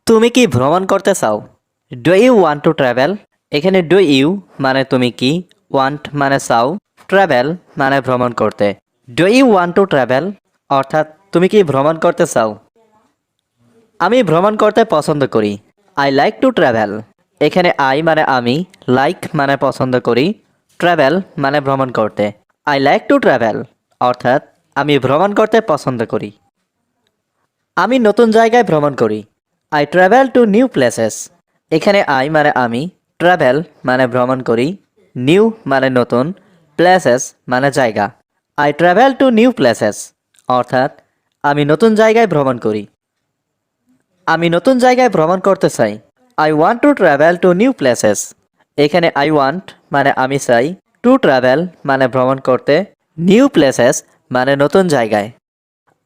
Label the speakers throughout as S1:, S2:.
S1: তুমি কি ভ্রমণ করতে চাও? Do you want to travel? এখানে ডু ইউ মানে তুমি কি, ওয়ান্ট মানে চাও, ট্রাভেল মানে ভ্রমণ করতে। Do you want to travel অর্থাৎ তুমি কি ভ্রমণ করতে চাও? আমি ভ্রমণ করতে পছন্দ করি। I like to travel. এখানে আই মানে আমি, লাইক মানে পছন্দ করি, ট্রাভেল মানে ভ্রমণ করতে। আই লাইক টু ট্রাভেল অর্থাৎ আমি ভ্রমণ করতে পছন্দ করি। আমি নতুন জায়গায় ভ্রমণ করি। I travel to new places. এখানে আই মানে আমি, ট্রাভেল মানে ভ্রমণ করি, নিউ মানে নতুন, প্লেসেস মানে জায়গা। I travel to new places অর্থাৎ আমি নতুন জায়গায় ভ্রমণ করি। আমি নতুন জায়গায় ভ্রমণ করতে চাই। I want to travel to new places. এখানে আই ওয়ান্ট মানে আমি চাই, টু ট্রাভেল মানে ভ্রমণ করতে, নিউ প্লেসেস মানে নতুন জায়গায়।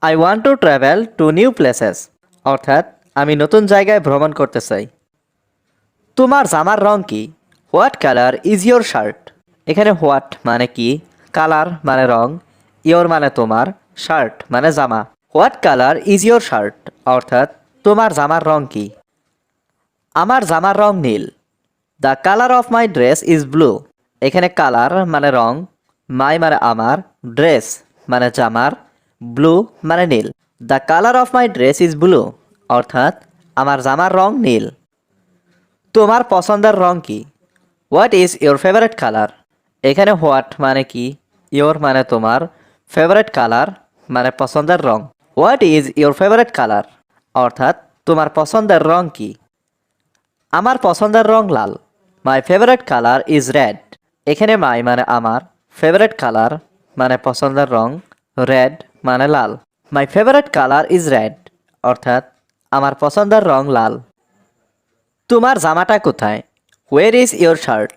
S1: I want to travel to new places অর্থাৎ আমি নতুন জায়গায় ভ্রমণ করতে চাই। তোমার জামার রং কি? What colour is your shirt? এখানে হোয়াট মানে কি, কালার মানে রং, ইয়োর মানে তোমার, শার্ট মানে জামা। What colour is your shirt অর্থাৎ তোমার জামার রং কি? আমার জামার রং নীল। The colour of my dress is blue. এখানে কালার মানে রং, মাই মানে আমার, ড্রেস মানে জামার, ব্লু মানে নীল। The colour of my dress is blue অর্থাৎ আমার জামার রং নীল। তোমার পছন্দের রং কি? What is your favourite colour? এখানে হোয়াট মানে কি, ইয়োর মানে তোমার, ফেভারিট কালার মানে পছন্দের রং। What is your favourite colour অর্থাৎ তোমার পছন্দের রং কি? আমার পছন্দের রং লাল। My favourite colour is red. এখানে মাই মানে আমার, ফেভারিট কালার মানে পছন্দের রং, রেড মানে লাল। My favourite colour is red অর্থাৎ আমার পছন্দের রং লাল। তোমার জামাটা কোথায়? Where is your shirt?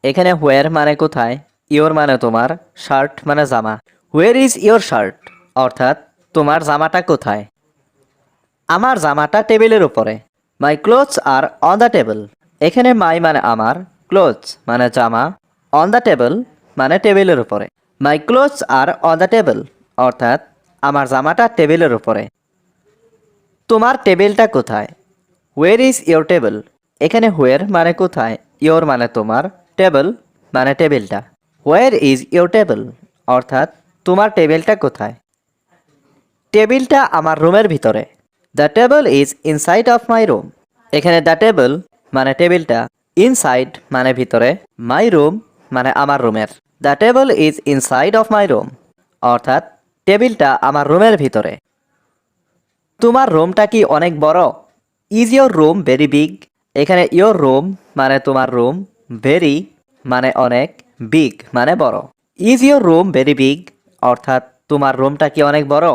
S1: এখানে হোয়ার মানে কোথায়, ইয়োর মানে তোমার, শার্ট মানে জামা। হোয়ার ইজ ইয়োর শার্ট অর্থাৎ তোমার জামাটা কোথায়? আমার জামাটা টেবিলের উপরে। My clothes are on the table. এখানে মাই মানে আমার, ক্লোথস মানে জামা, অন দ্য টেবিল মানে টেবিলের উপরে। My clothes are on the table অর্থাৎ আমার জামাটা টেবিলের উপরে। তোমার টেবিলটা কোথায়? Where is your table? এখানে হোয়ার মানে কোথায়, ইয়োর মানে তোমার, টেবিল মানে টেবিলটা। হোয়ার ইজ ইয়োর টেবিল অর্থাৎ তোমার টেবিলটা কোথায়? টেবিলটা আমার রুমের ভিতরে। The table is inside of my room. এখানে দ্য টেবিল মানে টেবিলটা, ইনসাইড মানে ভিতরে, মাই রুম মানে আমার রুমের। The table is inside of my room অর্থাৎ টেবিলটা আমার রুমের ভিতরে। তোমার রুমটা কি অনেক বড়? Is your room very big? এখানে ইয়োর রুম মানে তোমার রুম, ভেরি মানে অনেক, বিগ মানে বড়। Is your room very big অর্থাৎ তোমার রুমটা কি অনেক বড়?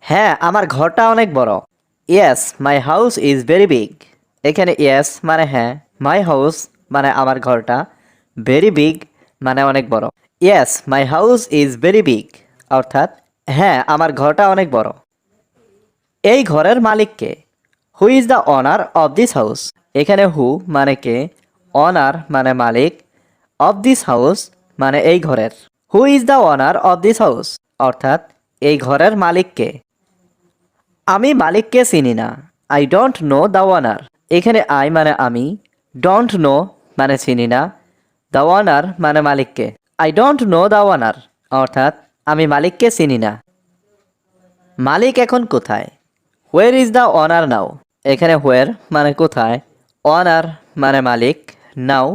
S1: হ্যাঁ, আমার ঘরটা অনেক বড়। Yes my house is very big. এখানে ইয়েস মানে হ্যাঁ, মাই হাউস মানে আমার ঘরটা, ভেরি বিগ মানে অনেক বড়। Yes my house is very big অর্থাৎ হ্যাঁ, আমার ঘরটা অনেক বড়। এই ঘরের মালিক কে? Who is the owner of this house? এখানে হু মানে কে, অনার মানে মালিক, অফ দিস হাউস মানে এই ঘরের। হু is the owner of this house অর্থাৎ এই ঘরের মালিক কে? আমি মালিককে চিনি না। I don't know the ওয়ানার। এখানে আই মানে আমি, ডোন্ট নো মানে চিনি না, দ্য ওয়ানার মানে মালিককে। আই ডোন্ট নো দ্য ওয়ানার অর্থাৎ আমি মালিককে চিনি না। মালিক এখন কোথায়? হোয়ার ইজ দ্য ওয়ানার নাও? এখানে হোয়ার মানে কোথায়, ওয়ানার মানে মালিক, নাও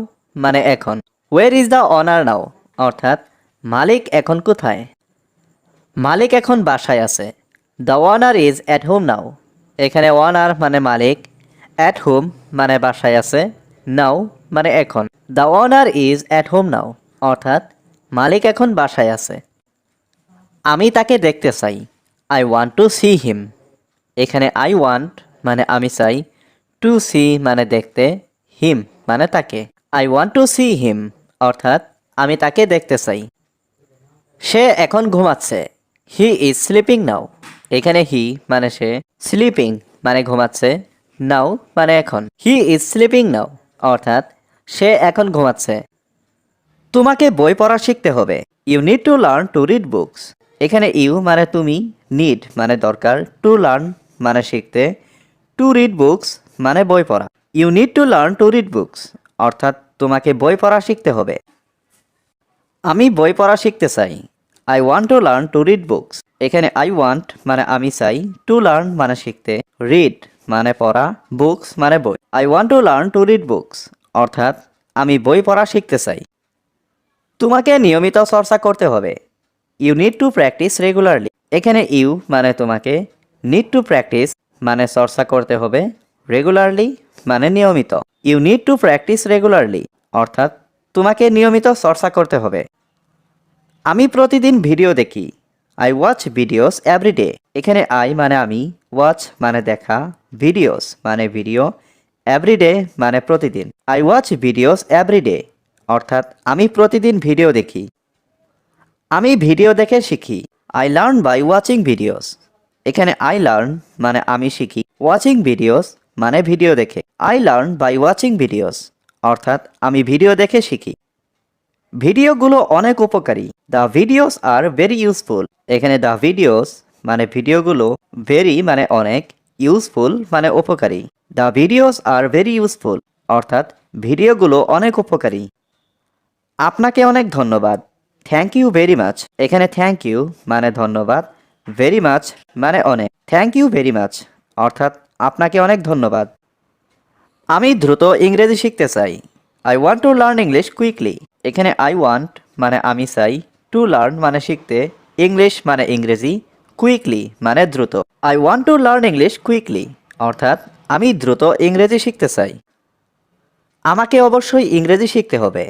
S1: মানে এখন। হোয়ার ইজ দ্য ওয়ানার নাও অর্থাৎ মালিক এখন কোথায়? মালিক এখন বাসায় আছে। The ওয়ানার is at home now. এখানে ওয়ানার মানে মালিক, অ্যাট হোম মানে বাসায় আছে, নাও মানে এখন। The ওয়ানার is at home now অর্থাৎ মালিক এখন বাসায় আছে। আমি তাকে দেখতে চাই। I want to see him. এখানে আই ওয়ান্ট মানে আমি চাই, টু সি মানে দেখতে, হিম মানে তাকে। I want to see him অর্থাৎ আমি তাকে দেখতে চাই। সে এখন ঘুমাচ্ছে। He is sleeping now. এখানে হি মানে সে, স্লিপিং মানে ঘুমাচ্ছে, নাও মানে এখন। হি ইজ স্লিপিং নাও অর্থাৎ সে এখন ঘুমাচ্ছে। তোমাকে বই পড়া শিখতে হবে। You need to learn to read books. এখানে ইউ মানে তুমি, নিড মানে দরকার, টু লার্ন মানে শিখতে, টু রিড বুকস মানে বই পড়া। You need to learn to read books অর্থাৎ তোমাকে বই পড়া শিখতে হবে। আমি বই পড়া শিখতে চাই। I want two learn to read books. এখানে আই ওয়ান্ট মানে আমি চাই, টু লার্ন মানে শিখতে, রিড মানে পড়া, বুকস মানে বই। I want two learn to read books অর্থাৎ আমি বই পড়া শিখতে চাই। তোমাকে নিয়মিত চর্চা করতে হবে। You need to practise regularly. এখানে ইউ মানে তোমাকে, নিড টু প্র্যাকটিস মানে চর্চা করতে হবে, রেগুলারলি মানে নিয়মিত। You need to practise regularly অর্থাৎ তোমাকে নিয়মিত চর্চা করতে হবে। আমি প্রতিদিন ভিডিও দেখি। I watch videos every day. এখানে আই মানে আমি, ওয়াচ মানে দেখা, ভিডিওস মানে ভিডিও, এভরিডে মানে প্রতিদিন। আই ওয়াচ ভিডিওস এভরিডে অর্থাৎ আমি প্রতিদিন ভিডিও দেখি। আমি ভিডিও দেখে শিখি। I learn by watching videos. এখানে আই লার্ন মানে আমি শিখি, ওয়াচিং ভিডিওস মানে ভিডিও দেখে। I learn by watching videos অর্থাৎ আমি ভিডিও দেখে শিখি। ভিডিওগুলো অনেক উপকারী। The videos are very useful. এখানে দ্য ভিডিওস মানে ভিডিওগুলো, ভেরি মানে অনেক, ইউজফুল মানে উপকারী। The videos are very useful অর্থাৎ ভিডিওগুলো অনেক উপকারী। আপনাকে অনেক ধন্যবাদ। Thank you very much. এখানে থ্যাংক ইউ মানে ধন্যবাদ, ভেরি মাচ মানে অনেক। থ্যাংক ইউ ভেরি মাচ অর্থাৎ আপনাকে অনেক ধন্যবাদ। আমি দ্রুত ইংরেজি শিখতে চাই। I want to learn English quickly. এখানে আই ওয়ান্ট মানে আমি চাই, টু লার্ন মানে শিখতে, ইংলিশ মানে ইংরেজি, কুইকলি মানে দ্রুত। I want to learn English quickly অর্থাৎ আমি দ্রুত ইংরেজি শিখতে চাই। আমাকে অবশ্যই ইংরেজি শিখতে হবে।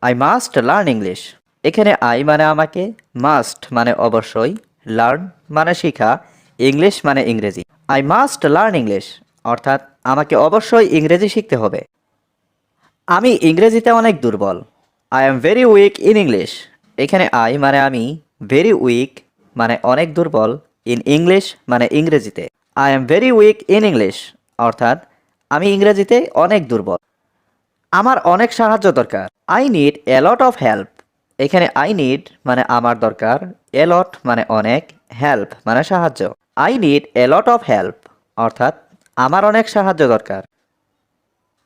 S1: I must learn English. এখানে আই মানে আমাকে, মাস্ট মানে অবশ্যই, লার্ন মানে শিখা, ইংলিশ মানে ইংরেজি। আই মাস্ট লার্ন ইংলিশ অর্থাৎ আমাকে অবশ্যই ইংরেজি শিখতে হবে। আমি ইংরেজিতে অনেক দুর্বল। I am very weak in English. এখানে আই মানে আমি, ভেরি উইক মানে অনেক দুর্বল, ইন ইংলিশ মানে ইংরেজিতে। I am very weak in English অর্থাৎ আমি ইংরেজিতে অনেক দুর্বল। আমার অনেক সাহায্য দরকার। I need a lot of help. এখানে আই নিড মানে আমার দরকার, এ লট মানে অনেক, হেল্প মানে সাহায্য। I need a lot of help অর্থাৎ আমার অনেক সাহায্য দরকার।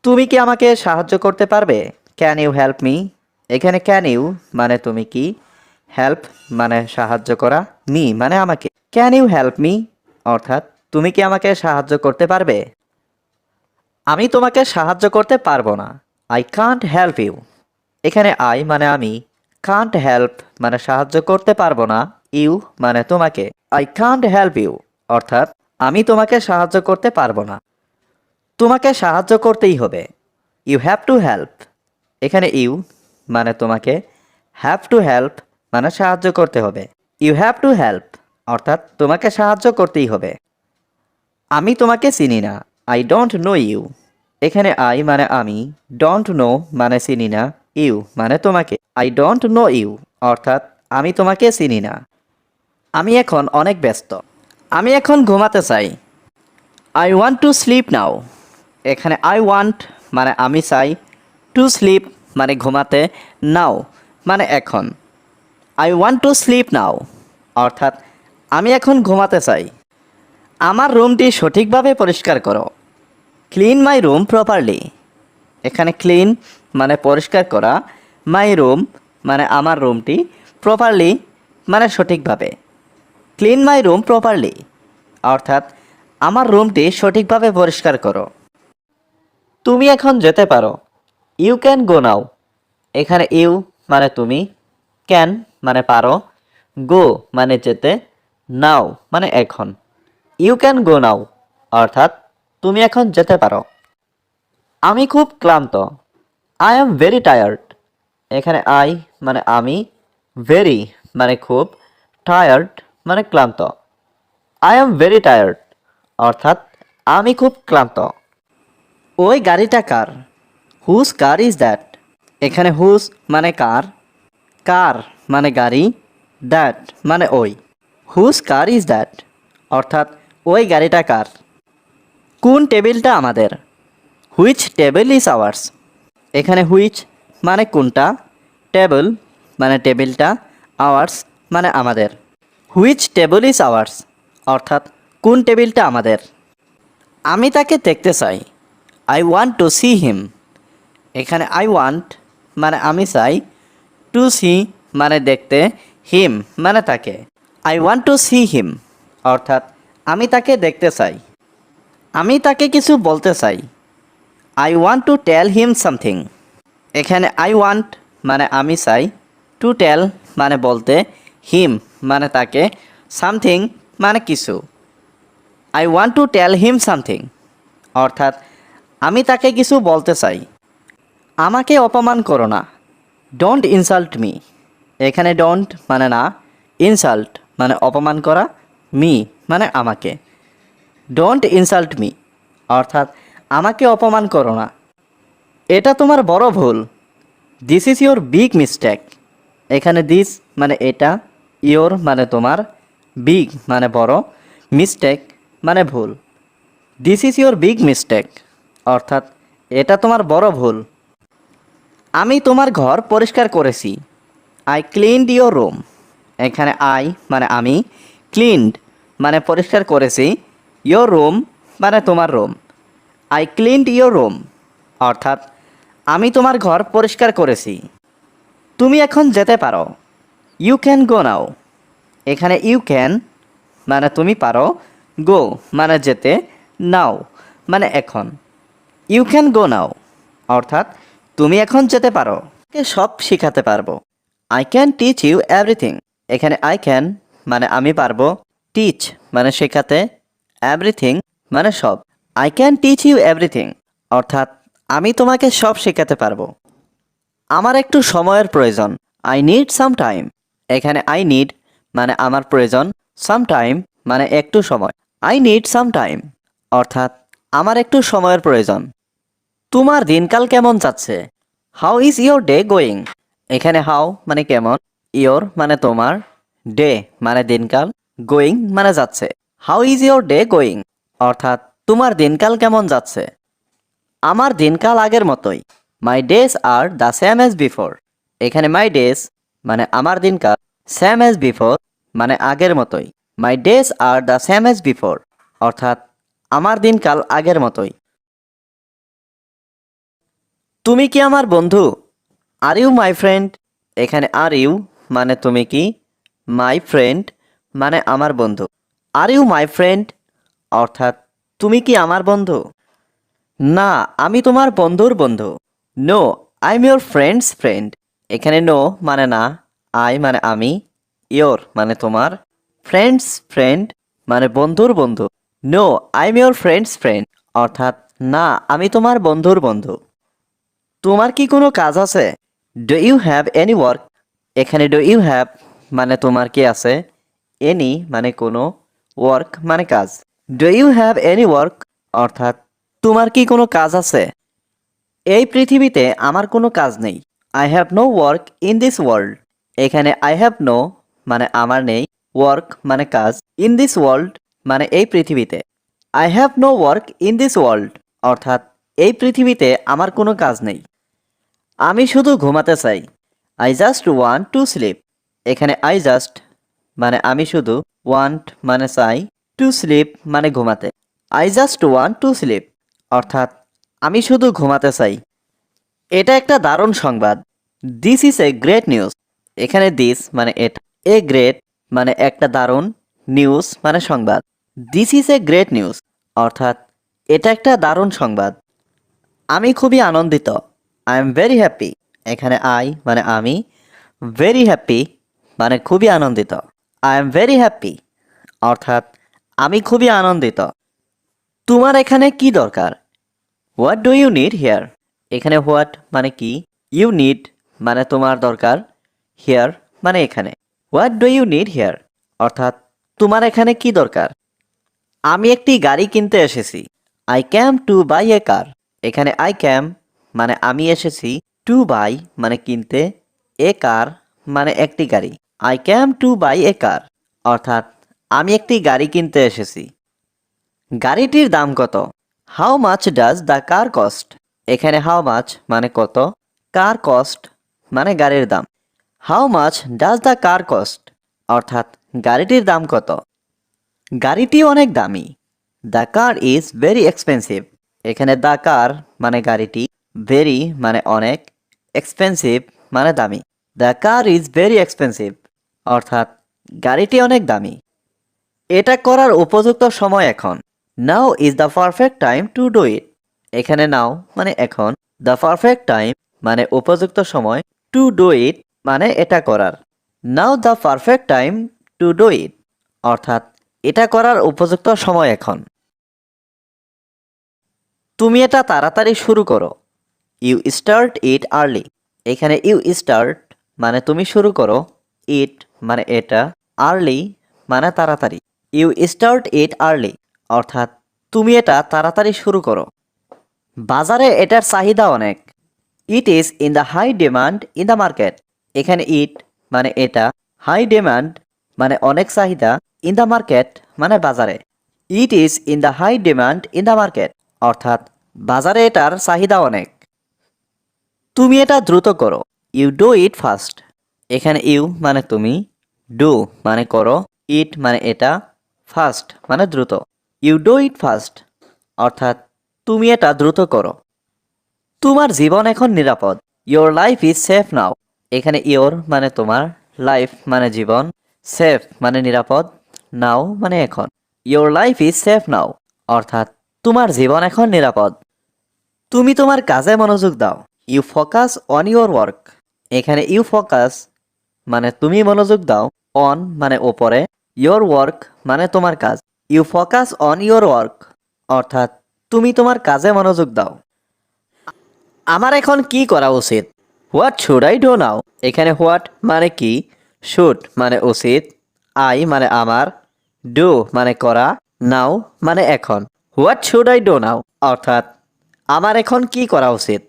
S1: তুমি কি আমাকে সাহায্য করতে পারবে? Can you help me? এখানে ক্যান ইউ মানে তুমি কি, হেল্প মানে সাহায্য করা, মি মানে আমাকে। ক্যান ইউ হেল্প মি অর্থাৎ তুমি কি আমাকে সাহায্য করতে পারবে? আমি তোমাকে সাহায্য করতে পারবো না। I can't help you. এখানে আই মানে আমি, কান্ট হেল্প মানে সাহায্য করতে পারবো না, ইউ মানে তোমাকে। আই কান্ট হেল্প ইউ অর্থাৎ আমি তোমাকে সাহায্য করতে পারবো না। তোমাকে সাহায্য করতেই হবে। You have to help. এখানে ইউ মানে তোমাকে, হ্যাভ টু হেল্প মানে সাহায্য করতে হবে। ইউ হ্যাভ টু হেল্প অর্থাৎ তোমাকে সাহায্য করতেই হবে। আমি তোমাকে চিনি না। I don't know you. এখানে আই মানে আমি, ডোন্ট নো মানে চিনি না, ইউ মানে তোমাকে। আই ডোন্ট নো ইউ অর্থাৎ আমি তোমাকে চিনি না। আমি এখন অনেক ব্যস্ত। আমি এখন ঘুমাতে চাই। I want to sleep now. এখানে আই ওয়ান্ট মানে আমি চাই, টু স্লিপ মানে ঘুমাতে, নাও মানে এখন। I want to sleep now অর্থাৎ আমি এখন ঘুমাতে চাই। আমার রুমটি সঠিকভাবে পরিষ্কার করো। Clean my room properly. এখানে ক্লিন মানে পরিষ্কার করা, মাই রুম মানে আমার রুমটি, প্রপারলি মানে সঠিকভাবে। ক্লিন মাই রুম প্রপারলি অর্থাৎ আমার রুমটি সঠিকভাবে পরিষ্কার করো। তুমি এখন যেতে পারো। ইউ ক্যান গো নাও। এখানে ইউ মানে তুমি, ক্যান মানে পারো, গো মানে যেতে, নাও মানে এখন। ইউ ক্যান গো নাও অর্থাৎ তুমি এখন যেতে পারো। আমি খুব ক্লান্ত। I am very tired. এখানে আই মানে আমি, ভেরি মানে খুব, টায়ার্ড মানে ক্লান্ত। আই এম ভেরি টায়ার্ড অর্থাৎ আমি খুব ক্লান্ত। ওই গাড়িটা কার? Whose car is that? এখানে হুজ মানে কার, কার মানে গাড়ি, দ্যাট মানে ওই। হুজ কার ইজ দ্যাট অর্থাৎ ওই গাড়িটা কার? কোন টেবিলটা আমাদের? Which table is ours? এখানে হুইচ মানে কোনটা, টেবিল মানে টেবিলটা, আওয়ার্স মানে আমাদের। হুইচ টেবিল ইজ আওয়ার্স অর্থাৎ কোন টেবিলটা আমাদের? আমি তাকে দেখতে চাই। I want to see him. এখানে আই ওয়ান্ট মানে আমি চাই, টু সি মানে দেখতে, হিম মানে তাকে। I want to see him অর্থাৎ আমি তাকে দেখতে চাই। আমি তাকে কিছু বলতে চাই। I want to tell him something. এখানে আই ওয়ান্ট মানে আমি চাই, টু টেল মানে বলতে, হিম মানে তাকে, সামথিং মানে কিছু। I want to tell him something অর্থাৎ আমি তাকে কিছু বলতে চাই। আমাকে অপমান করো না। Don't insult me. এখানে ডোন্ট মানে না, ইনসাল্ট মানে অপমান করা, মি মানে আমাকে। ডোন্ট ইনসাল্ট মি অর্থাৎ আমাকে অপমান করো না। এটা তোমার বড় ভুল। This is your big mistake. এখানে দিস মানে এটা, ইয়োর মানে তোমার, বিগ মানে বড়, মিস্টেক মানে ভুল। This is your big mistake অর্থাৎ এটা তোমার বড় ভুল। আমি তোমার ঘর পরিষ্কার করেছি। I cleaned your room. এখানে আই মানে আমি, ক্লিনড মানে পরিষ্কার করেছি, ইয়োর রুম মানে তোমার room. I cleaned your room অর্থাৎ আমি তোমার ঘর পরিষ্কার করেছি। তুমি এখন যেতে পারো। ইউ ক্যান গো নাও। এখানে ইউ ক্যান মানে তুমি পারো, গো মানে যেতে, নাও মানে এখন। ইউ ক্যান গো নাও অর্থাৎ তুমি এখন যেতে পারো। সব শেখাতে পারবো। I can teach you everything. এখানে আই ক্যান মানে আমি পারবো, টিচ মানে শেখাতে, এভরিথিং মানে সব। I can teach you everything অর্থাৎ আমি তোমাকে সব শেখাতে পারবো। আমার একটু সময়ের প্রয়োজন। I need some time. এখানে আই নিড মানে আমার প্রয়োজন, সাম টাইম মানে একটু সময়। আই নিড সাম টাইম অর্থাৎ আমার একটু সময়ের প্রয়োজন। তোমার দিনকাল কেমন যাচ্ছে? How is your day going. এখানে হাউ মানে কেমন, ইয়োর মানে তোমার, ডে মানে দিনকাল, গোয়িং মানে যাচ্ছে। How is your day going অর্থাৎ তোমার দিনকাল কেমন যাচ্ছে। আমার দিনকাল আগের মতোই। My days are the same as before. এখানে মাই ডেজ মানে আমার দিনকাল, সেম অ্যাজ বিফোর মানে আগের মতোই। My days are the same as before অর্থাৎ আমার দিনকাল আগের মতোই। তুমি কি আমার বন্ধু? Are you my friend. এখানে আর ইউ মানে তুমি কি, মাই ফ্রেন্ড মানে আমার বন্ধু। আর ইউ মাই ফ্রেন্ড অর্থাৎ তুমি কি আমার বন্ধু? না, আমি তোমার বন্ধুর বন্ধু। No, I am your friend's friend. এখানে নো মানে না, আই মানে আমি, ইয়োর মানে তোমার, ফ্রেন্ডস ফ্রেন্ড মানে বন্ধুর বন্ধু। No, I am your friend's friend অর্থাৎ না, আমি তোমার বন্ধুর বন্ধু। তোমার কি কোনো কাজ আছে? Do you have any work. এখানে ডু ইউ হ্যাভ মানে তোমার কি আছে, এনি মানে কোনো, ওয়ার্ক মানে কাজ। Do you have any work অর্থাৎ তোমার কি কোনো কাজ আছে? এই পৃথিবীতে আমার কোনো কাজ নেই। I have no work in this world. এখানে আই হ্যাভ নো মানে আমার নেই, ওয়ার্ক মানে কাজ, ইন দিস ওয়ার্ল্ড মানে এই পৃথিবীতে। I have no work in this world অর্থাৎ এই পৃথিবীতে আমার কোনো কাজ নেই। আমি শুধু ঘুমাতে চাই। I just want to sleep. এখানে আই জাস্ট মানে আমি শুধু, ওয়ান্ট মানে চাই, টু স্লিপ মানে ঘুমাতে। I just want to sleep অর্থাৎ আমি শুধু ঘুমাতে চাই। এটা একটা দারুণ সংবাদ। This is a great news. এখানে দিস মানে এটা, এ গ্রেট মানে একটা দারুণ, নিউজ মানে সংবাদ। This is a great news অর্থাৎ এটা একটা দারুণ সংবাদ। আমি খুবই আনন্দিত। I am very happy. এখানে আই মানে আমি, ভেরি হ্যাপি মানে খুবই আনন্দিত। আই এম ভেরি হ্যাপি অর্থাৎ আমি খুবই আনন্দিত। তোমার এখানে কি দরকার? What do you need here. এখানে হোয়াট মানে কি, ইউ নিড মানে তোমার দরকার, হিয়ার মানে এখানে। What do you need here অর্থাৎ তোমার এখানে কি দরকার। আমি একটি গাড়ি কিনতে এসেছি। আই ক্যাম টু বাই এ কার। এখানে আই ক্যাম মানে আমি এসেছি, টু বাই মানে কিনতে, এ কার মানে একটি গাড়ি। আই ক্যাম টু বাই এ কার অর্থাৎ আমি একটি গাড়ি কিনতে এসেছি। গাড়িটির দাম কত? How much does the car cost. এখানে হাউ মাচ মানে কত, কার কস্ট মানে গাড়ির দাম। How much does the car cost অর্থাৎ গাড়িটির দাম কত। গাড়িটি অনেক দামি। The car is very expensive. এখানে দ্য কার মানে গাড়িটি, ভেরি মানে অনেক, এক্সপেন্সিভ মানে দামি। The car is very expensive অর্থাৎ গাড়িটি অনেক দামি। এটা করার উপযুক্ত সময় এখন। Now is the perfect time to do ইট। এখানে নাও মানে এখন, দ্য পারফেক্ট টাইম মানে উপযুক্ত সময়, টু ডু ইট মানে এটা করার। Now the perfect time to do it অর্থাৎ এটা করার উপযুক্ত সময় এখন। তুমি এটা তাড়াতাড়ি শুরু করো। You start it early. এখানে ইউ স্টার্ট মানে তুমি শুরু করো, ইট মানে এটা, আর্লি মানে তাড়াতাড়ি। ইউ স্টার্ট ইট আর্লি অর্থাৎ তুমি এটা তাড়াতাড়ি শুরু করো। বাজারে এটার চাহিদা অনেক। It is in the high demand in the market. এখানে ইট মানে এটা, হাই ডিমান্ড মানে অনেক চাহিদা, ইন দ্য মার্কেট মানে বাজারে। It is in the high demand in the market অর্থাৎ বাজারে এটার চাহিদা অনেক। তুমি এটা দ্রুত করো। You do it fast. এখানে ইউ মানে তুমি, ডু মানে করো, ইট মানে এটা, ফাস্ট মানে দ্রুত। ইউ ডু ইট ফাস্ট অর্থাৎ তুমি এটা দ্রুত করো। তোমার জীবন এখন নিরাপদ। ইয়োর লাইফ ইজ সেফ নাও। এখানে ইয়োর মানে তোমার, লাইফ মানে জীবন, সেফ মানে নিরাপদ, নাও মানে এখন। ইয়োর লাইফ ইজ সেফ নাও অর্থাৎ তোমার জীবন এখন নিরাপদ। তুমি তোমার কাজে মনোযোগ দাও। You focus on your work. এখানে ইউ ফোকাস মানে তুমি মনোযোগ দাও, অন মানে ওপরে, ইয়োর ওয়ার্ক মানে তোমার কাজ। You focus on your work অর্থাৎ তুমি তোমার কাজে মনোযোগ দাও। আমার এখন কি করা উচিত? What should I do now. এখানে হোয়াট মানে কি, শুড মানে উচিত, আই মানে আমার, ডু মানে করা, নাও মানে এখন। What should I do now অর্থাৎ আমার এখন কি করা উচিত।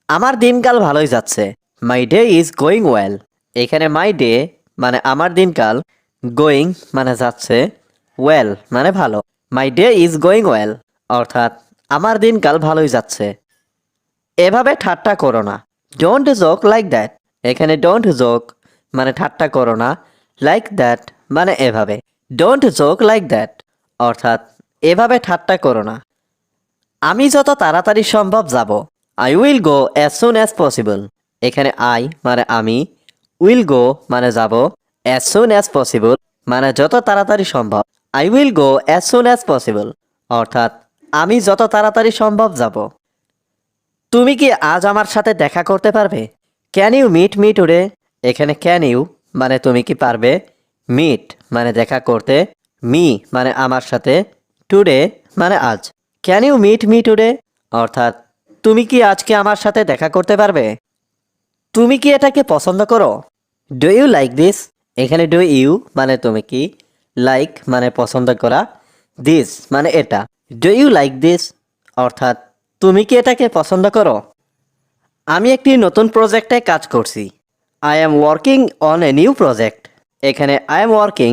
S1: আমার দিনকাল ভালোই যাচ্ছে। মাই ডে ইজ গোয়িং ওয়েল। এখানে মাই ডে মানে আমার দিনকাল, গোয়িং মানে যাচ্ছে, ওয়েল মানে ভালো। মাই ডে ইজ গোয়িং ওয়েল অর্থাৎ আমার দিনকাল ভালোই যাচ্ছে। এভাবে ঠাট্টা করো না। Don't joke like that. এখানে ডোন্ট জোক মানে ঠাট্টা করো না, লাইক দ্যাট মানে এভাবে। ডোন্ট জোক লাইক দ্যাট অর্থাৎ এভাবে ঠাট্টা করো না। আমি যত তাড়াতাড়ি সম্ভব যাব। I will go as soon as possible. এখানে আই মানে আমি, উইল গো মানে যাব, অ্যাজ সুন অ্যাজ পসিবল মানে যত তাড়াতাড়ি সম্ভব। I will go as soon as possible অর্থাৎ আমি যত তাড়াতাড়ি সম্ভব যাব। তুমি কি আজ আমার সাথে দেখা করতে পারবে? Can you meet me today. এখানে ক্যান ইউ মানে তুমি কি পারবে, মিট মানে দেখা করতে, মি মানে আমার সাথে, টুডে মানে আজ। Can you meet me today অর্থাৎ তুমি কি আজকে আমার সাথে দেখা করতে পারবে? তুমি কি এটাকে পছন্দ করো? Do you like this. এখানে ডু ইউ মানে তুমি কি, লাইক মানে পছন্দ করা, দিস মানে এটা। ডু ইউ লাইক দিস অর্থাৎ তুমি কি এটাকে পছন্দ করো? আমি একটি নতুন প্রজেক্টে কাজ করছি। I am working on a new project. এখানে আই অ্যাম ওয়ার্কিং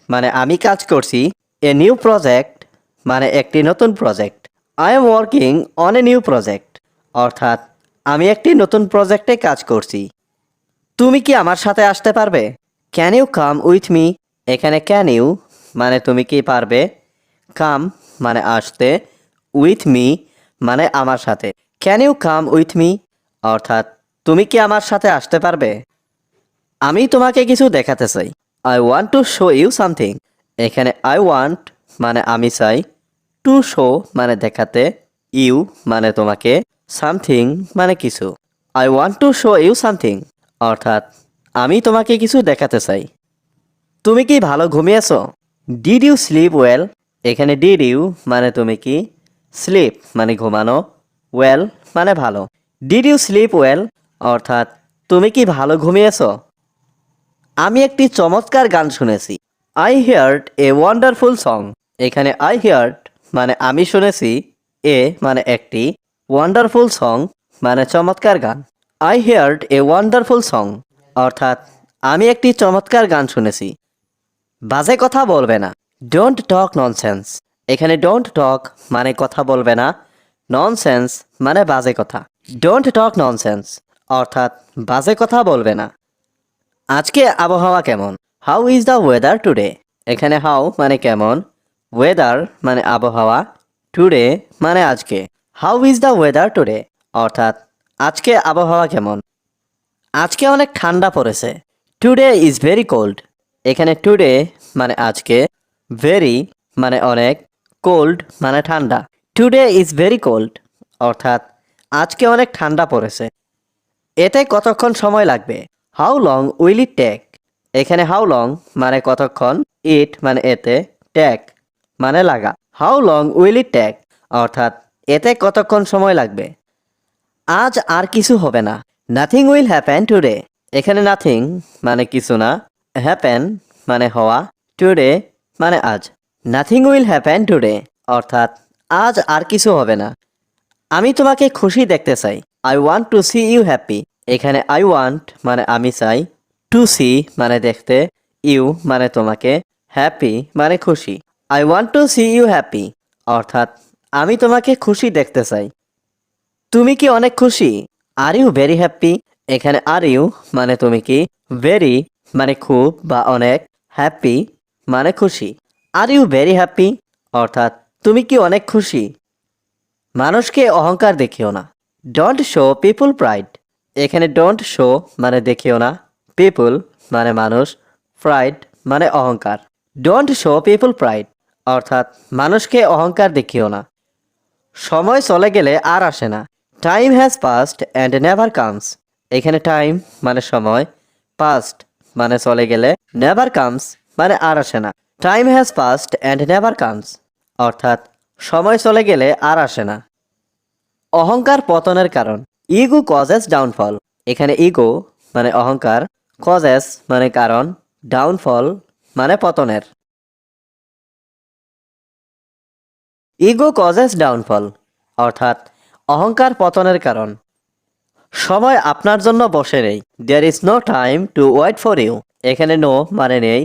S1: মানে আমি কাজ করছি, এ নিউ প্রজেক্ট মানে একটি নতুন project. I am working on a new project অর্থাৎ আমি একটি নতুন প্রজেক্টে কাজ করছি। তুমি কি আমার সাথে আসতে পারবে? Can you come with me. এখানে ক্যান ইউ মানে তুমি কি পারবে, কাম মানে আসতে, উইথ মি মানে আমার সাথে। Can you come with me অর্থাৎ তুমি কি আমার সাথে আসতে পারবে? আমি তোমাকে কিছু দেখাতে চাই। I want to show you something. এখানে আই ওয়ান্ট মানে আমি চাই, টু শো মানে দেখাতে, ইউ মানে তোমাকে, সামথিং মানে কিছু। I want to show you something অর্থাৎ আমি তোমাকে কিছু দেখাতে চাই। তুমি কি ভালো ঘুমিয়েছো? Did you sleep well. এখানে ডিড ইউ মানে তুমি কি, স্লিপ মানে ঘুমানো, ওয়েল মানে ভালো। ডিড ইউ স্লিপ ওয়েল অর্থাৎ তুমি কি ভালো ঘুমিয়েছো? আমি একটি চমৎকার গান শুনেছি। I heard a wonderful song. এখানে আই হিয়ার্ড মানে আমি শুনেছি, এ মানে একটি, ওয়ান্ডারফুল সং মানে চমৎকার গান। I heard a wonderful song অর্থাৎ আমি একটি চমৎকার গান শুনেছি। বাজে কথা বলবে না। Don't talk nonsense. এখানে ডোন্ট টক মানে কথা বলবে না, ননসেন্স মানে বাজে কথা। ডোন্ট টক ননসেন্স অর্থাৎ বাজে কথা বলবে না। আজকে আবহাওয়া কেমন? How is the weather today. এখানে হাউ মানে কেমন, ওয়েদার মানে আবহাওয়া, টুডে মানে আজকে। How is the weather today, অর্থাৎ আজকে আবহাওয়া কেমন। আজকে অনেক ঠান্ডা পড়েছে। Today is very cold. এখানে টুডে মানে আজকে, ভেরি মানে অনেক, কোল্ড মানে ঠান্ডা। টুডে ইজ ভেরি কোল্ড, অর্থাৎ আজকে অনেক ঠান্ডা পড়েছে। এতে কতক্ষণ সময় লাগবে। How long will it take. এখানে হাউ লং মানে কতক্ষণ, ইট মানে এতে, টেক মানে লাগা। How long will it take, অর্থাৎ এতে কতক্ষণ সময় লাগবে। আজ আর কিছু হবে না। Nothing will happen today. এখানে নাথিং মানে কিছু না, হ্যাপেন মানে হওয়া, টুডে মানে আজ। নাথিং উইল হ্যাপেন টুডে, অর্থাৎ আজ আর কিছু হবে না। আমি তোমাকে খুশি দেখতে চাই। I want to see you happy. এখানে আই ওয়ান্ট মানে আমি চাই, টু সি মানে দেখতে, ইউ মানে তোমাকে, হ্যাপি মানে খুশি। I want to see you happy, অর্থাৎ আমি তোমাকে খুশি দেখতে চাই। তুমি কি অনেক খুশি। Are you very happy. এখানে আর ইউ মানে তুমি কি, ভেরি মানে খুব বা অনেক, হ্যাপি মানে খুশি। আর ইউ ভেরি হ্যাপি, অর্থাৎ তুমি কি অনেক খুশি। মানুষকে অহংকার দেখিও না। Don't show people pride. এখানে ডোন্ট শো মানে দেখিও না, পিপল মানে মানুষ, প্রাইড মানে অহংকার। ডোন্ট শো পিপল প্রাইড, অর্থাৎ মানুষকে অহংকার দেখিও না। সময় চলে গেলে আর আসে না। Time has past and never comes. এখানে টাইম মানে সময়, পাস্ট মানে চলে গেলে, নেভার কামস মানে আর আসে না। Time has past and never comes, অর্থাৎ সময় চলে গেলে আর আসে না। অহংকার পতনের কারণ। Ego causes downfall. এখানে ইগো মানে অহংকার, কজেস মানে কারণ, ডাউনফল মানে পতনের। ইগো কজেস ডাউনফল, অর্থাৎ অহংকার পতনের কারণ। সময় আপনার জন্য বসে নেই। There is no time to wait for you. এখানে নো মানে নেই,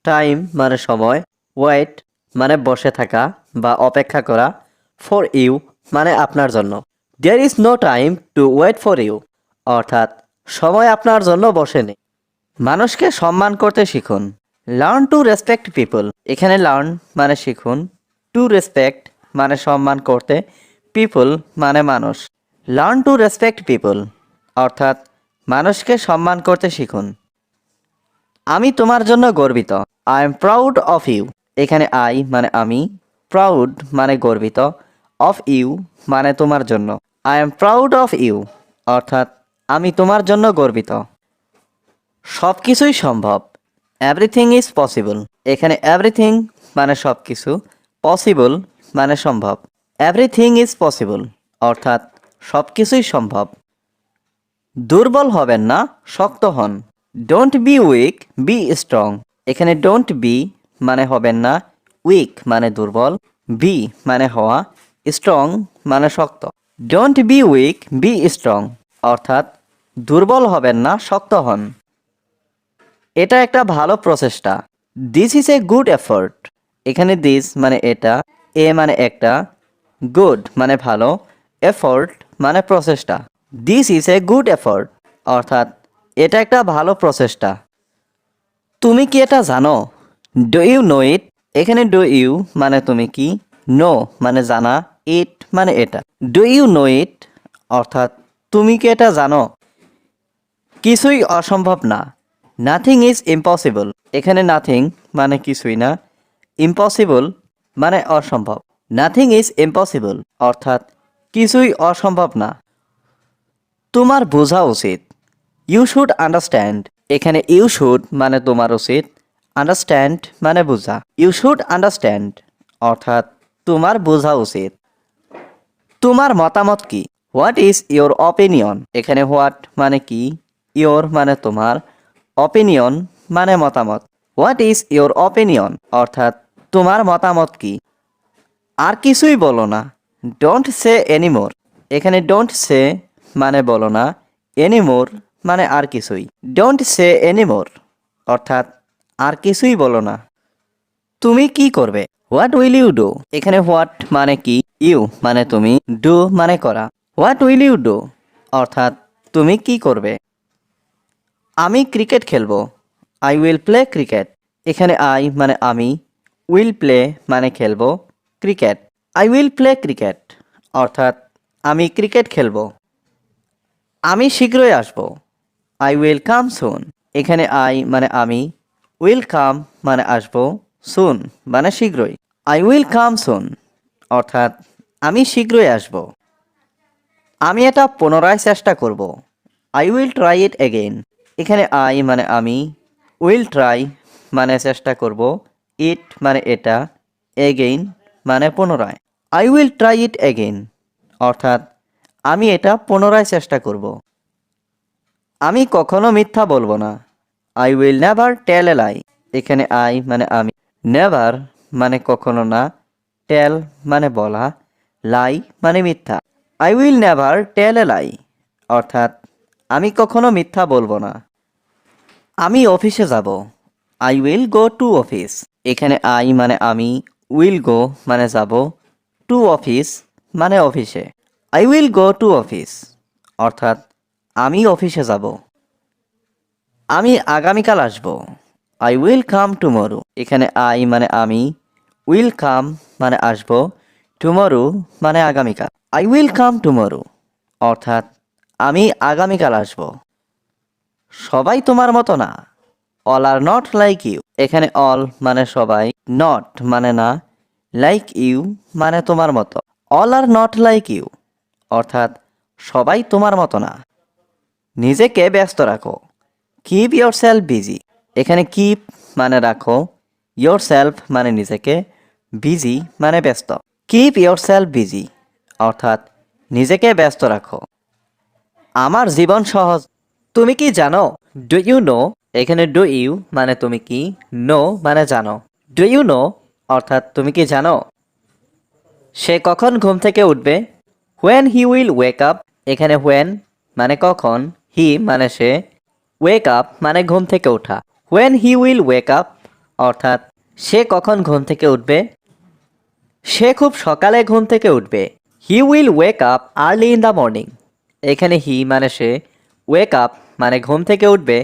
S1: টাইম মানে সময়, ওয়েট মানে বসে থাকা বা অপেক্ষা করা, ফর ইউ মানে আপনার জন্য। There is no time to wait for you, অর্থাৎ সময় আপনার জন্য বসে নেই। মানুষকে সম্মান করতে শিখুন। Learn to respect people. এখানে লার্ন মানে শিখুন, টু রেসপেক্ট মানে সম্মান করতে, পিপল মানে মানুষ। লার্ন টু রেসপেক্ট পিপল, অর্থাৎ মানুষকে সম্মান করতে শিখুন। আমি তোমার জন্য গর্বিত। I am proud of you. এখানে আই মানে আমি, প্রাউড মানে গর্বিত, অফ ইউ মানে তোমার জন্য। I am proud of you, অর্থাৎ আমি তোমার জন্য গর্বিত। সব কিছুই সম্ভব। Everything is possible. এখানে এভরিথিং মানে সব কিছু, পসিবল মানে সম্ভব। এভরিথিং ইজ পসিবল, অর্থাৎ সব কিছুই সম্ভব। দুর্বল হবেন না, শক্ত হন। Don't be week, be strong. এখানে ডোন্ট বি মানে হবেন না, উইক মানে দুর্বল, বি মানে হওয়া, স্ট্রং মানে শক্ত। Don't be week, be strong, অর্থাৎ দুর্বল হবেন না, শক্ত হন। এটা একটা ভালো প্রচেষ্টা। This is a good effort. এখানে দিস মানে এটা, এ মানে একটা, গুড মানে ভালো, এফোর্ট মানে প্রচেষ্টা। This is a good effort, অর্থাৎ এটা একটা ভালো প্রচেষ্টা। তুমি কি এটা জানো। ডু ইউ নো ইট। এখানে ডু ইউ মানে তুমি কি, নো মানে জানা, ইট মানে এটা। ডু ইউ নো ইট, অর্থাৎ তুমি কি এটা জানো। কিছুই অসম্ভব না। Nothing is impossible. এখানে নাথিং মানে কিছুই না, ইম্পসিবল মানে অসম্ভব। নাথিং ইজ ইম্পসিবল, অর্থাৎ কিছুই অসম্ভব না। তোমার বোঝা উচিত। You should understand. এখানে ইউ শুড মানে তোমার উচিত, আন্ডারস্ট্যান্ড মানে বোঝা। ইউ শুড আন্ডারস্ট্যান্ড, অর্থাৎ তোমার বোঝা উচিত। তোমার মতামত কি। What is your opinion. এখানে হোয়াট মানে কি, ইয়োর মানে তোমার, অপিনিয়ন মানে মতামত। হোয়াট ইজ ইয়োর অপিনিয়ন, অর্থাৎ তোমার মতামত কি। আর কিছুই বলো না। Don't say anymore. এখানে ডোন্ট সে মানে বলো না, এনিমোর মানে আর কিছুই। ডোন্ট সে এনিমোর, অর্থাৎ আর কিছুই বলো না। তুমি কি করবে। What will you do. এখানে হোয়াট মানে কি, ইউ মানে তুমি, ডু মানে করা। হোয়াট উইল ইউ ডু, অর্থাৎ তুমি কি করবে। আমি ক্রিকেট খেলবো। I will play cricket. এখানে আই মানে আমি, উইল প্লে মানে খেলবো cricket. I will play cricket অর্থাৎ আমি ক্রিকেট খেলবো। আমি শীঘ্রই আসব। আই উইল কাম সুন। এখানে আই মানে আমি, উইল কাম মানে আসবো, সুন মানে শীঘ্রই। আই উইল কাম সুন অর্থাৎ আমি শীঘ্রই আসব। আমি এটা পুনরায় চেষ্টা করব। I will try it again. এখানে আই মানে আমি, উইল ট্রাই মানে চেষ্টা করব, ইট মানে এটা, এগেইন মানে পুনরায়। I will try it again অর্থাৎ আমি এটা পুনরায় চেষ্টা করব। আমি কখনো মিথ্যা বলবো না। আই উইল নেভার টেল এ লাই। এখানে আই মানে আমি, নেভার মানে কখনো না, টেল মানে বলা, লাই মানে মিথ্যা। আই উইল নেভার টেল এ লাই অর্থাৎ আমি কখনো মিথ্যা বলবো না। আমি অফিসে যাব। I will go to office. এখানে আই মানে আমি, উইল গো মানে যাব, টু অফিস মানে অফিসে। I will go to office অর্থাৎ আমি অফিসে যাব। আমি আগামীকাল আসব। I will come tomorrow. এখানে আই মানে আমি, উইল কাম মানে আসব, টুমরো মানে আগামীকাল। আই উইল কাম টুমরো অর্থাৎ আমি আগামীকাল আসব। সবাই তোমার মতো না। All are not like you. এখানে অল মানে সবাই, নট মানে না, লাইক ইউ মানে তোমার মতো। All are not like you অর্থাৎ সবাই তোমার মতো না। নিজেকে ব্যস্ত রাখো। Keep yourself busy. এখানে কিপ মানে রাখো, ইয়োর সেলফ মানে নিজেকে, বিজি মানে ব্যস্ত। কিপ ইয়োর সেলফ বিজি অর্থাৎ নিজেকে ব্যস্ত রাখো। আমার জীবন সহজ। তুমি কি জানো? Do you know. এখানে ডু ইউ মানে তুমি কি, নো মানে জানো। ডু ইউ নো অর্থাৎ তুমি কি জানো? সে কখন ঘুম থেকে উঠবে? When he will wake up. এখানে হোয়েন মানে কখন, হি মানে সে, ওয়েক আপ মানে ঘুম থেকে ওঠা। When he will wake up অর্থাৎ সে কখন ঘুম থেকে উঠবে। সে খুব সকালে ঘুম থেকে উঠবে। He will wake up early in the morning. এখানে হি মানে সে, ওয়েক আপ মানে ঘুম থেকে উঠবে,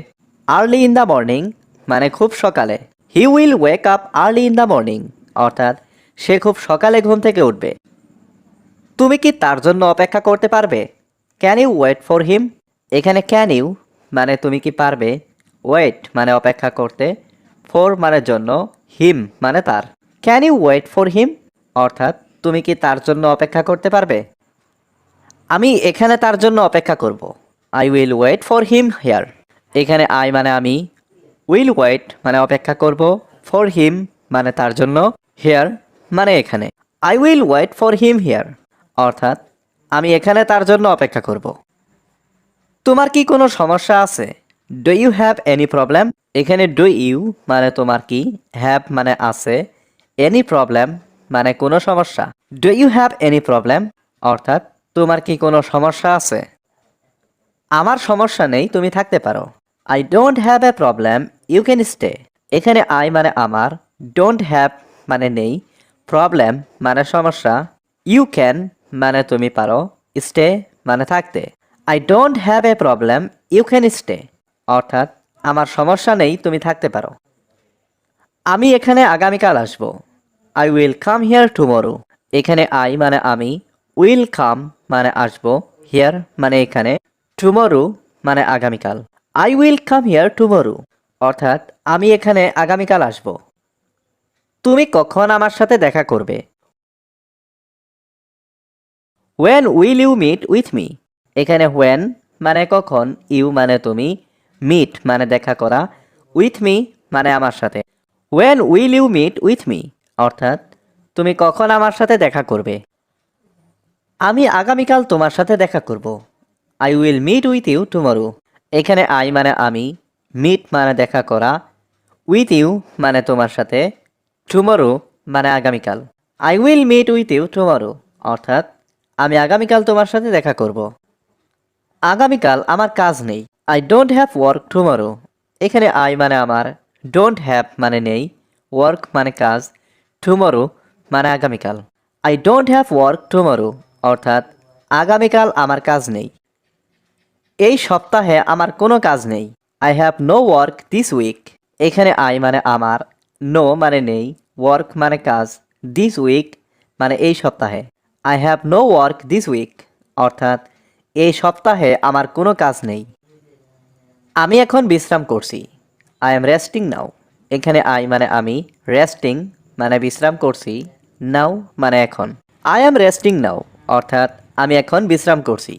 S1: আর্লি ইন দ্য মর্নিং মানে খুব সকালে। He will wake up early in the morning অর্থাৎ সে খুব সকালে ঘুম থেকে উঠবে। তুমি কি তার জন্য অপেক্ষা করতে পারবে? Can you wait for him. এখানে ক্যান ইউ মানে তুমি কি পারবে, ওয়েট মানে অপেক্ষা করতে, ফর মানে জন্য, হিম মানে তার। Can you wait for him অর্থাৎ তুমি কি তার জন্য অপেক্ষা করতে পারবে? আমি এখানে তার জন্য অপেক্ষা করব। I will wait for him here. এখানে আই মানে আমি, উইল ওয়েট মানে অপেক্ষা করব, ফর হিম মানে তার জন্য, হেয়ার মানে এখানে। I will wait for him here অর্থাৎ আমি এখানে তার জন্য অপেক্ষা করব। তোমার কি কোনো সমস্যা আছে? Do you have any problem. এখানে ডু ইউ মানে তোমার কি, হ্যাভ মানে আছে, এনি প্রবলেম মানে কোনো সমস্যা। Do you have any problem অর্থাৎ তোমার কি কোনো সমস্যা আছে? আমার সমস্যা নেই, তুমি থাকতে পারো। I don't have a problem, you can stay. এখানে আই মানে আমার, ডোন্ট হ্যাভ মানে নেই, প্রবলেম মানে সমস্যা, ইউ ক্যান মানে তুমি পারো, স্টে মানে থাকতে। I don't have a problem, you can stay অর্থাৎ আমার সমস্যা নেই, তুমি থাকতে পারো। আমি এখানে আগামীকাল আসব। I will come here tomorrow. এখানে আই মানে আমি, উইল কাম মানে আসব, হিয়ার মানে এখানে, টুমরো মানে আগামীকাল। I will come here tomorrow অর্থাৎ আমি এখানে আগামীকাল আসব। তুমি কখন আমার সাথে দেখা করবে? When will you meet with me. এখানে হোয়েন মানে কখন, ইউ মানে তুমি, মিট মানে দেখা করা, উইথ মি মানে আমার সাথে। When will you meet with me অর্থাৎ তুমি কখন আমার সাথে দেখা করবে? আমি আগামীকাল তোমার সাথে দেখা করব। I will meet with you tomorrow. এখানে আই মানে আমি, মিট মানে দেখা করা, উইথ ইউ মানে তোমার সাথে, টুমরো মানে আগামীকাল। I will meet with you tomorrow অর্থাৎ আমি আগামীকাল তোমার সাথে দেখা করব। আগামীকাল আমার কাজ নেই। I don't have work tomorrow. এখানে আই মানে আমার, ডোন্ট হ্যাভ মানে নেই, ওয়ার্ক মানে কাজ, টুমরো মানে আগামীকাল। I don't have work tomorrow অর্থাৎ আগামীকাল আমার কাজ নেই। এই সপ্তাহে আমার কোনো কাজ নেই। I have no work this week. এখানে আই মানে আমার, নো মানে নেই, ওয়ার্ক মানে কাজ, দিস উইক মানে এই সপ্তাহে। I have no work this week অর্থাৎ এই সপ্তাহে আমার কোনো কাজ নেই। আমি এখন বিশ্রাম করছি। আই এম রেস্টিং নাও। এখানে আই মানে আমি, রেস্টিং মানে বিশ্রাম করছি, নাও মানে এখন। আই এম রেস্টিং নাও অর্থাৎ আমি এখন বিশ্রাম করছি।